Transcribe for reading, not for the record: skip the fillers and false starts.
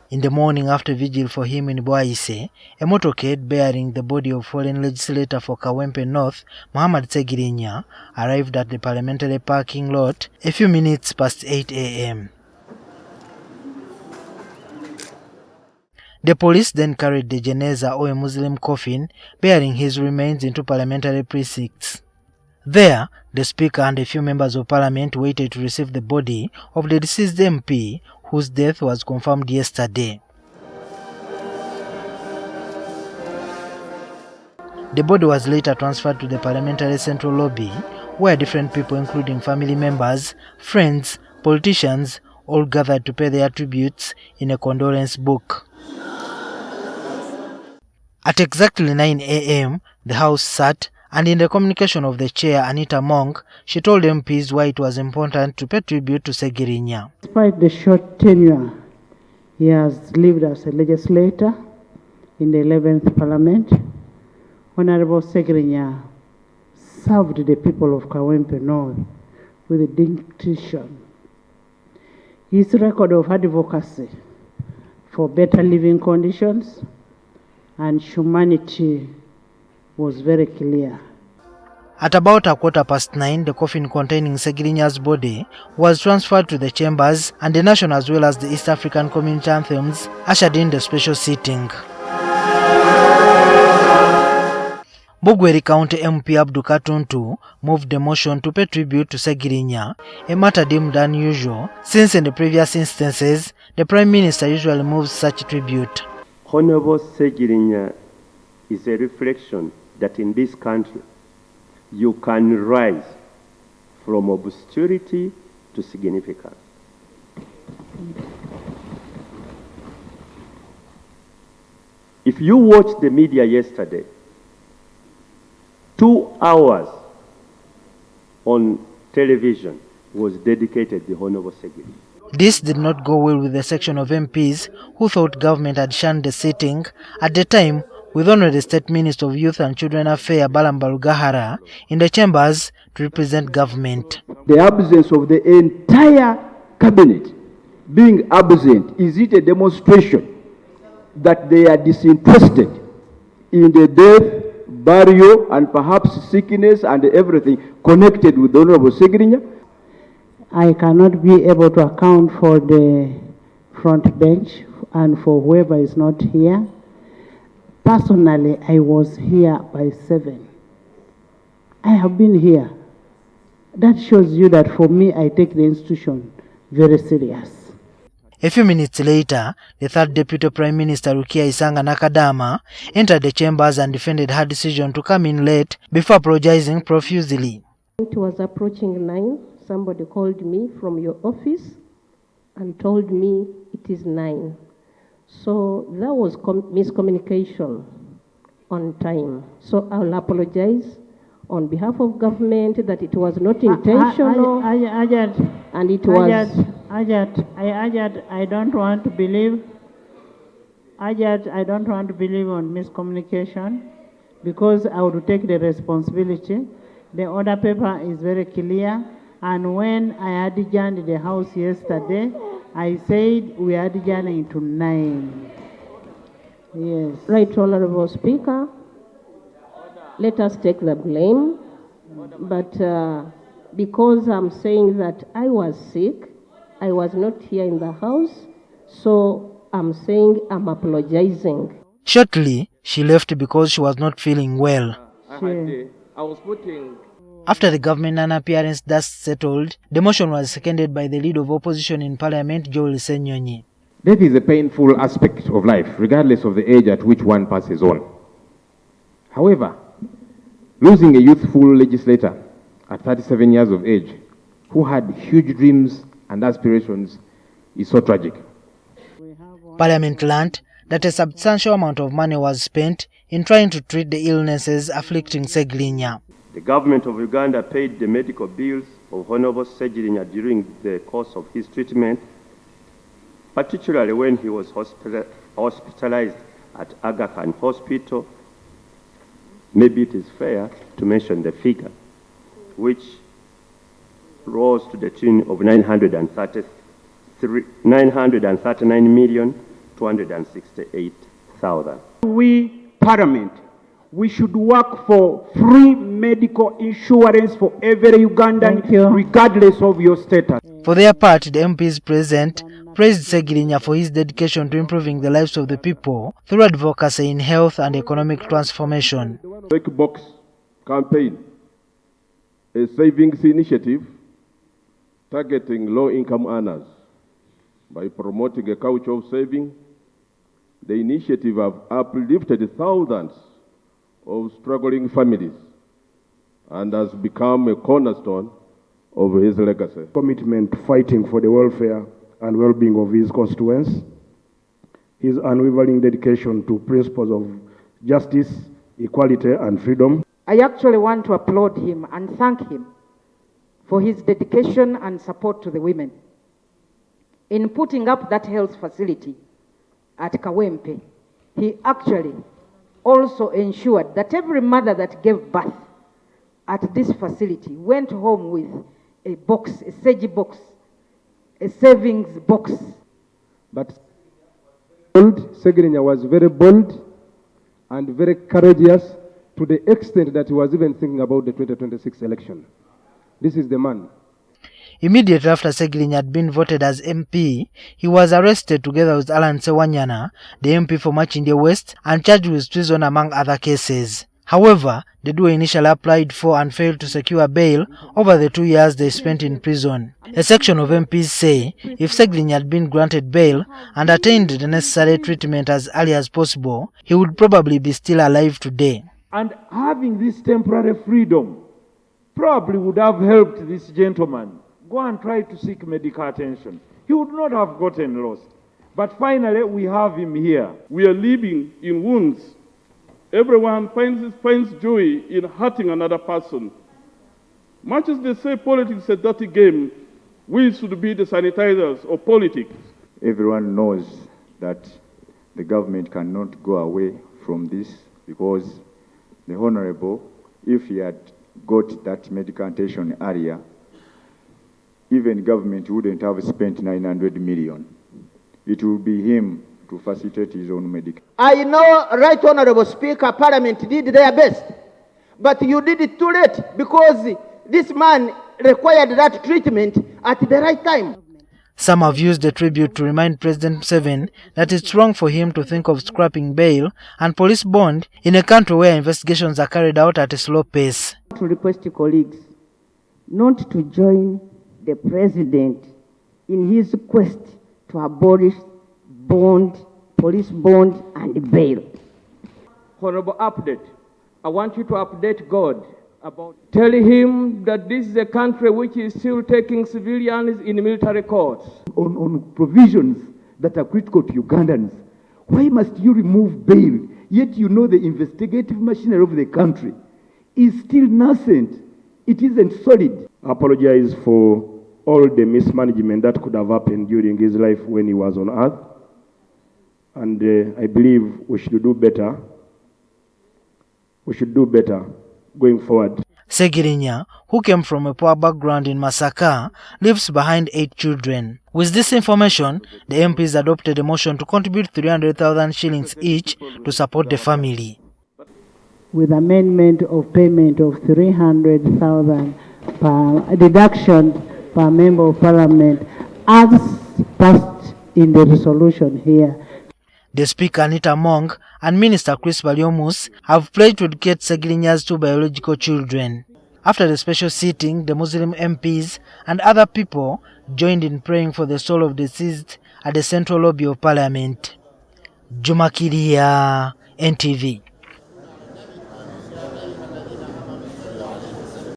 In the morning after vigil for him in Bwaise, a motorcade bearing the body of fallen legislator for Kawempe North Muhammad Ssegirinya arrived at the parliamentary parking lot a few minutes past 8 a.m. The police then carried the jeneza, or a Muslim coffin, bearing his remains into parliamentary precincts. There, the Speaker and a few members of Parliament waited to receive the body of the deceased MP, whose death was confirmed yesterday. The body was later transferred to the parliamentary central lobby, where different people, including family members, friends, politicians, all gathered to pay their tributes in a condolence book. At exactly 9 a.m., the House sat, and in the communication of the chair, Anita Monk, she told MPs why it was important to pay tribute to Ssegirinya. Despite the short tenure he has lived as a legislator in the 11th Parliament, Honorable Ssegirinya served the people of Kawempe North with distinction. His record of advocacy for better living conditions and humanity was very clear. At about 9:15, the coffin containing Ssegirinya's body was transferred to the chambers, and the national as well as the East African community anthems ushered in the special sitting. Bugweri County MP Abdu Katuntu moved the motion to pay tribute to Ssegirinya, a matter deemed unusual, since in the previous instances, the Prime Minister usually moves such tribute. Honorable Ssegirinya is a reflection that in this country, you can rise from obscurity to significance. If you watched the media yesterday, 2 hours on television was dedicated to the Honorable Ssegirinya. This did not go well with the section of MPs who thought government had shunned the sitting at the time, with only the State Minister of Youth and Children Affairs Balamba Lugahara in the chambers to represent government. The absence of the entire cabinet being absent, is it a demonstration that they are disinterested in the death, burial, and perhaps sickness and everything connected with the Honorable Ssegirinya? I cannot be able to account for the front bench and for whoever is not here. Personally, I was here by 7. I have been here. That shows you that for me, I take the institution very serious. A few minutes later, the third Deputy Prime Minister Rukia Isanga Nakadama entered the chambers and defended her decision to come in late before apologizing profusely. It was approaching 9. Somebody called me from your office and told me it is 9. So that was miscommunication on time. So I'll apologize on behalf of government that it was not intentional. And it was... I don't want to believe. I don't want to believe on miscommunication, because I would take the responsibility. The order paper is very clear. And when I had adjourned the house yesterday, I said we are adjourning to 9. Yes. Right, Honorable Speaker. Let us take the blame. But because I'm saying that I was sick, I was not here in the house, so I'm saying I'm apologizing. Shortly, she left because she was not feeling well. After the government non-appearance dust settled, the motion was seconded by the leader of opposition in Parliament, Joel Ssenyonyi. Death is a painful aspect of life, regardless of the age at which one passes on. However, losing a youthful legislator at 37 years of age, who had huge dreams and aspirations, is so tragic. Parliament learned that a substantial amount of money was spent in trying to treat the illnesses afflicting Ssegirinya. The government of Uganda paid the medical bills of Honorable Ssegirinya during the course of his treatment, particularly when he was hospitalized at Aga Khan Hospital. Maybe it is fair to mention the figure, which rose to the tune of 939 million 268,000. We, Parliament, we should work for free medical insurance for every Ugandan, regardless of your status. For their part, the MPs present praised Ssegirinya for his dedication to improving the lives of the people through advocacy in health and economic transformation. Box campaign, a savings initiative targeting low-income earners. By promoting a culture of saving, the initiative have uplifted thousands of struggling families and has become a cornerstone of his legacy. Commitment to fighting for the welfare and well-being of his constituents, his unwavering dedication to principles of justice, equality and freedom. I actually want to applaud him and thank him for his dedication and support to the women. In putting up that health facility at Kawempe, he actually also ensured that every mother that gave birth at this facility went home with a box, a SEGI box, a savings box. But Ssegirinya was very bold and very courageous to the extent that he was even thinking about the 2026 election. This is the man. Immediately after Ssegirinya had been voted as MP, he was arrested together with Alan Sewanyana, the MP for Machinde West, and charged with treason among other cases. However, the duo initially applied for and failed to secure bail over the 2 years they spent in prison. A section of MPs say if Ssegirinya had been granted bail and attained the necessary treatment as early as possible, he would probably be still alive today. And having this temporary freedom probably would have helped this gentleman go and try to seek medical attention. He would not have gotten lost. But finally, we have him here. We are living in wounds. Everyone finds joy in hurting another person. Much as they say politics is a dirty game, we should be the sanitizers of politics. Everyone knows that the government cannot go away from this because the Honorable, if he had got that medical attention earlier, even government wouldn't have spent 900 million. It will be him to facilitate his own medical. I know, Right Honorable Speaker, Parliament did their best, but you did it too late because this man required that treatment at the right time. Some have used the tribute to remind President Museveni that it's wrong for him to think of scrapping bail and police bond in a country where investigations are carried out at a slow pace. To request to colleagues not to join the President in his quest to abolish bond, police bond and bail. Honorable update. I want you to update God about telling him that this is a country which is still taking civilians in military courts. On provisions that are critical to Ugandans, why must you remove bail, yet you know the investigative machinery of the country is still nascent? It isn't solid. I apologize for all the mismanagement that could have happened during his life when he was on earth. And I believe we should do better. We should do better going forward. Ssegirinya, who came from a poor background in Masaka, leaves behind 8 children. With this information, the MPs adopted a motion to contribute 300,000 shillings each to support the family. With amendment of payment of 300,000 per deduction per member of Parliament, as passed in the resolution here. The Speaker Anita Mong and Minister Chris Baliomus have pledged to educate Ssegirinya 2 biological children. After the special sitting, the Muslim MPs and other people joined in praying for the soul of deceased at the central lobby of Parliament. Juma Kiria, NTV.